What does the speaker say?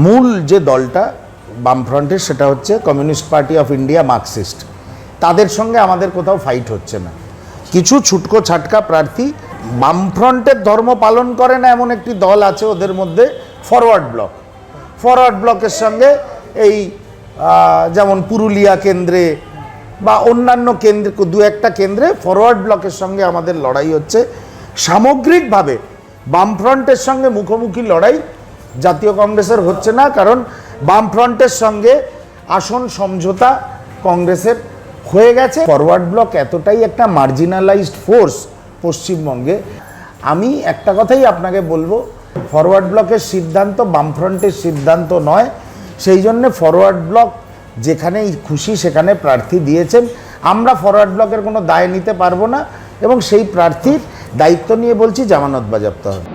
মূল যে দলটা বামফ্রন্টের সেটা হচ্ছে communist party of India, Marxist. তাদের সঙ্গে আমাদের কোথাও ফাইট হচ্ছে না। কিছু ছুটকো ছাটকা প্রার্থী বামফ্রন্টের ধর্ম পালন করে না এমন একটি দল আছে, ওদের মধ্যে ফরওয়ার্ড ব্লক। ফরওয়ার্ড ব্লকের সঙ্গে এই যেমন পুরুলিয়া কেন্দ্রে বা অন্যান্য কেন্দ্রে, দু একটা কেন্দ্রে ফরওয়ার্ড ব্লকের সঙ্গে আমাদের লড়াই হচ্ছে। সামগ্রিকভাবে বামফ্রন্টের সঙ্গে মুখোমুখি লড়াই জাতীয় কংগ্রেসের হচ্ছে না, কারণ বামফ্রন্টের সঙ্গে আসন সমঝোতা কংগ্রেসের হয়ে গেছে। ফরওয়ার্ড ব্লক এতটাই একটা মার্জিনালাইজড ফোর্স পশ্চিমবঙ্গে। আমি একটা কথাই আপনাকে বলবো, ফরওয়ার্ড ব্লকের সিদ্ধান্ত বামফ্রন্টের সিদ্ধান্ত নয়। সেই জন্য ফরওয়ার্ড ব্লক যেখানেই খুশি সেখানে প্রার্থী দিয়েছেন। আমরা ফরওয়ার্ড ব্লকের কোনো দায় নিতে পারবো না এবং সেই প্রার্থীর দায়িত্ব নিয়ে বলছি জামানত বাজেয়াপ্ত হবে।